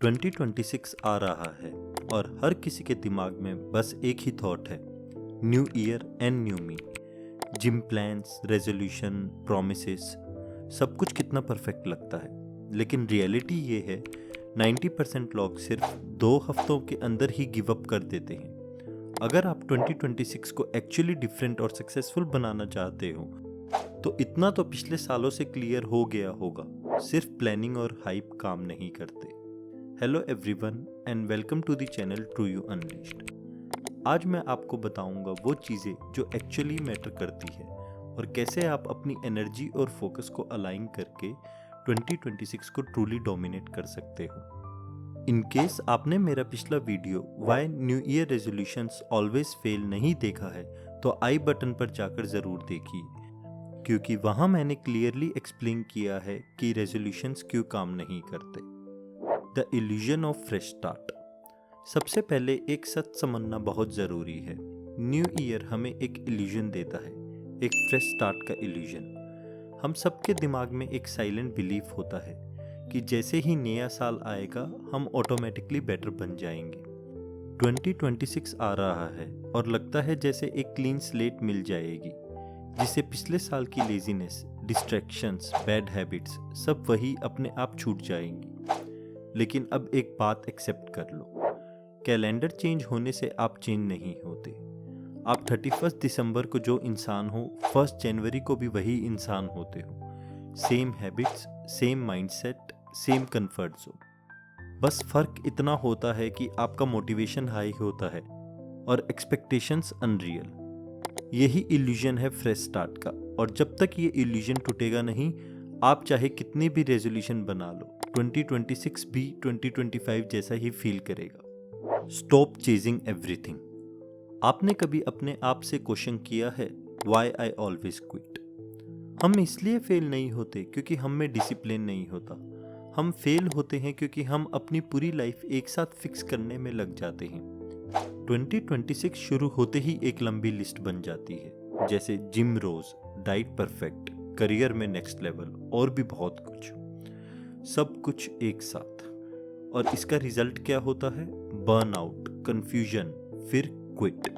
2026 आ रहा है और हर किसी के दिमाग में बस एक ही थॉट है, new year and new me. Gym plans, resolution, promises, सब कुछ कितना परफेक्ट लगता है, लेकिन रियलिटी ये है 90% लोग सिर्फ 2 हफ्तों के अंदर ही गिव अप कर देते हैं। अगर आप 2026 को एक्चुअली डिफरेंट और सक्सेसफुल बनाना चाहते हो तो इतना तो पिछले सालों से क्लियर हो गया होगा, सिर्फ प्लानिंग और हाइप काम नहीं करते। Hello everyone and welcome to the channel true you unlisted. आज मैं आपको बताऊंगा वो चीज़ें जो एक्चुअली मैटर करती है और कैसे आप अपनी एनर्जी और फोकस को अलाइन करके 2026 को ट्रूली डोमिनेट कर सकते हो। इन केस आपने मेरा पिछला video why new year resolutions always fail नहीं देखा है तो आई बटन पर जाकर ज़रूर देखिए, क्योंकि वहाँ मैंने क्लियरली एक्सप्लेन किया है कि रेजोल्यूशंस क्यों काम नहीं करते। The illusion of fresh start. सबसे पहले एक सच समझना बहुत ज़रूरी है। न्यू ईयर हमें एक इल्यूजन देता है, एक फ्रेश स्टार्ट का इल्यूजन। हम सबके दिमाग में एक साइलेंट बिलीफ होता है कि जैसे ही नया साल आएगा हम ऑटोमेटिकली बेटर बन जाएंगे। 2026 आ रहा है और लगता है जैसे एक क्लीन स्लेट मिल जाएगी, जिसे पिछले साल की लेजीनेस, डिस्ट्रैक्शंस, बैड हैबिट्स सब वही अपने आप छूट जाएंगी। लेकिन अब एक बात एक्सेप्ट कर लो, कैलेंडर चेंज होने से आप चेंज नहीं होते। आप 31 दिसंबर को जो इंसान हो, 1 जनवरी को भी वही इंसान होते हो। Same habits, same mindset, same comfort zone. बस फर्क इतना होता है कि आपका मोटिवेशन हाई होता है और एक्सपेक्टेशंस अनरियल। यही इल्यूजन है फ्रेश स्टार्ट का, और जब तक ये इल्यूजन टूटेगा नहीं, आप चाहे कितनी भी रेजोल्यूशन बना लो, 2026 भी 2025 जैसा ही फील करेगा। Stop chasing everything. आपने कभी अपने आप से क्वेश्चन किया है, व्हाई आई ऑलवेज क्विट? हम इसलिए फेल नहीं होते क्योंकि हम में डिसिप्लिन नहीं होता। हम फेल होते हैं क्योंकि हम अपनी पूरी लाइफ एक साथ फिक्स करने में लग जाते हैं। 2026 शुरू होते ही एक लंबी लिस्ट बन जाती है, जैसे जिम रोज, डाइट परफेक्ट, करियर में नेक्स्ट लेवल और भी बहुत कुछ। सब कुछ एक साथ, और इसका रिजल्ट क्या होता है? बर्नआउट, कंफ्यूजन, फिर क्विट।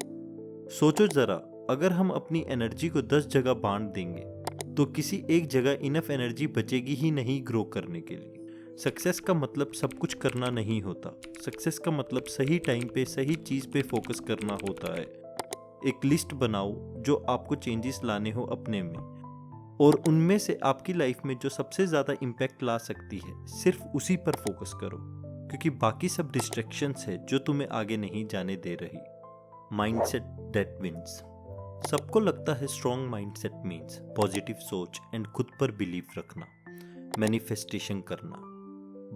सोचो जरा, अगर हम अपनी एनर्जी को 10 जगह बांट देंगे तो किसी एक जगह इनफ एनर्जी बचेगी ही नहीं ग्रो करने के लिए। सक्सेस का मतलब सब कुछ करना नहीं होता। सक्सेस का मतलब सही टाइम पे सही चीज पे फोकस करना होता है। एक लिस्ट बनाओ जो आपको चेंजेस लाने हो अपने में, और उनमें से आपकी लाइफ में जो सबसे ज़्यादा इम्पैक्ट ला सकती है, सिर्फ उसी पर फोकस करो, क्योंकि बाकी सब डिस्ट्रैक्शंस है जो तुम्हें आगे नहीं जाने दे रही। Mindset that wins. सबको लगता है स्ट्रॉन्ग माइंडसेट मीन्स पॉजिटिव सोच एंड खुद पर बिलीव रखना, मैनिफेस्टेशन करना।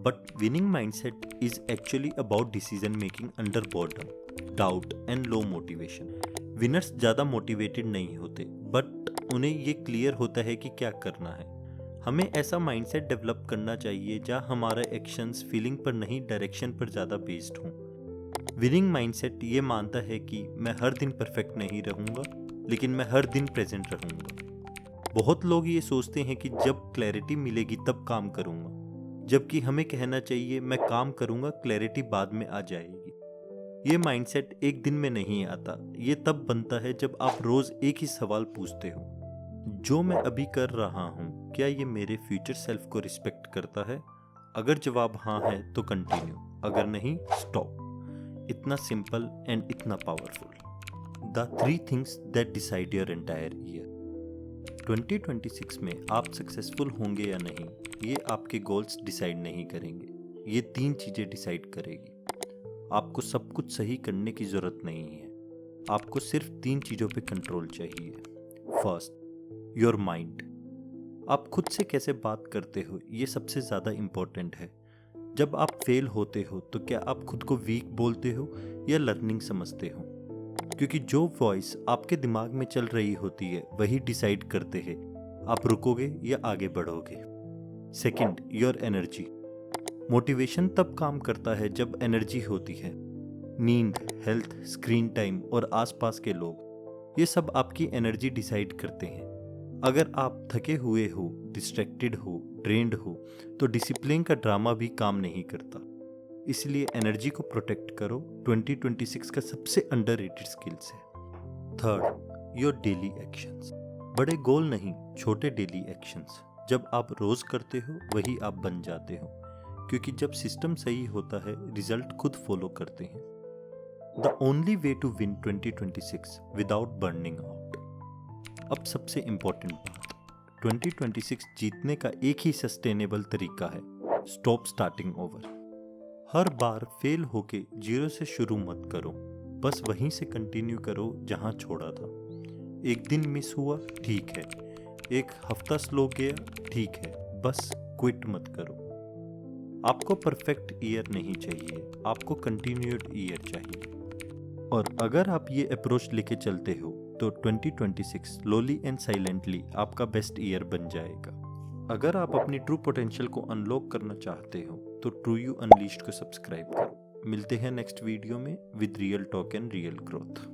But winning mindset is actually about decision making under boredom, doubt and low motivation. Winners ज़्यादा मोटिवेटेड नहीं होते, बट उन्हें ये क्लियर होता है कि क्या करना है। हमें ऐसा माइंडसेट डेवलप करना चाहिए जहाँ हमारा एक्शंस फीलिंग पर नहीं, डायरेक्शन पर ज़्यादा बेस्ड हों। विनिंग माइंडसेट ये मानता है कि मैं हर दिन परफेक्ट नहीं रहूँगा, लेकिन मैं हर दिन प्रेजेंट रहूँगा। बहुत लोग ये सोचते हैं कि जब क्लैरिटी मिलेगी तब काम करूँगा, जबकि हमें कहना चाहिए मैं काम करूँगा, क्लैरिटी बाद में आ जाएगी। ये माइंडसेट एक दिन में नहीं आता। ये तब बनता है जब आप रोज एक ही सवाल पूछते हो, जो मैं अभी कर रहा हूँ क्या ये मेरे फ्यूचर सेल्फ को रिस्पेक्ट करता है? अगर जवाब हाँ है तो कंटिन्यू, अगर नहीं स्टॉप। इतना सिंपल एंड इतना powerful. The 3 things that decide your entire year. 2026 में आप सक्सेसफुल होंगे या नहीं, ये आपके गोल्स डिसाइड नहीं करेंगे। ये 3 चीज़ें डिसाइड करेगी। आपको सब कुछ सही करने की ज़रूरत नहीं है, आपको सिर्फ 3 चीज़ों पे कंट्रोल चाहिए। First, your mind. आप खुद से कैसे बात करते हो, ये सबसे ज़्यादा इम्पोर्टेंट है। जब आप फेल होते हो तो क्या आप खुद को वीक बोलते हो या लर्निंग समझते हो? क्योंकि जो वॉइस आपके दिमाग में चल रही होती है वही डिसाइड करते हैं आप रुकोगे या आगे बढ़ोगे। Second, your energy. मोटिवेशन तब काम करता है जब एनर्जी होती है। नींद, हेल्थ, स्क्रीन टाइम और आसपास के लोग, ये सब आपकी एनर्जी डिसाइड करते हैं। अगर आप थके हुए हो, डिस्ट्रैक्टेड हो, ड्रेन्ड हो, तो डिसिप्लिन का ड्रामा भी काम नहीं करता। इसलिए एनर्जी को प्रोटेक्ट करो। 2026 का सबसे अंडररेटेड स्किल्स है। Third, your daily actions. बड़े गोल नहीं, छोटे डेली एक्शंस। जब आप रोज करते हो वही आप बन जाते हो, क्योंकि जब सिस्टम सही होता है रिजल्ट खुद फॉलो करते हैं। The only way to win 2026 without burning out. अब सबसे इंपॉर्टेंट बात, 2026 जीतने का एक ही सस्टेनेबल तरीका है, स्टॉप स्टार्टिंग ओवर। हर बार फेल होके जीरो से शुरू मत करो, बस वहीं से कंटिन्यू करो जहां छोड़ा था। एक दिन मिस हुआ ठीक है, एक हफ्ता स्लो गया ठीक है, बस क्विट मत करो। आपको परफेक्ट ईयर नहीं चाहिए, आपको कंटिन्यूड ईयर चाहिए। और अगर आप ये अप्रोच लेके चलते हो तो 2026 स्लोली एंड साइलेंटली आपका बेस्ट ईयर बन जाएगा। अगर आप अपनी ट्रू पोटेंशियल को अनलॉक करना चाहते हो तो ट्रू यू अनलीश्ड को सब्सक्राइब करो। मिलते हैं नेक्स्ट वीडियो में with real talk and real growth.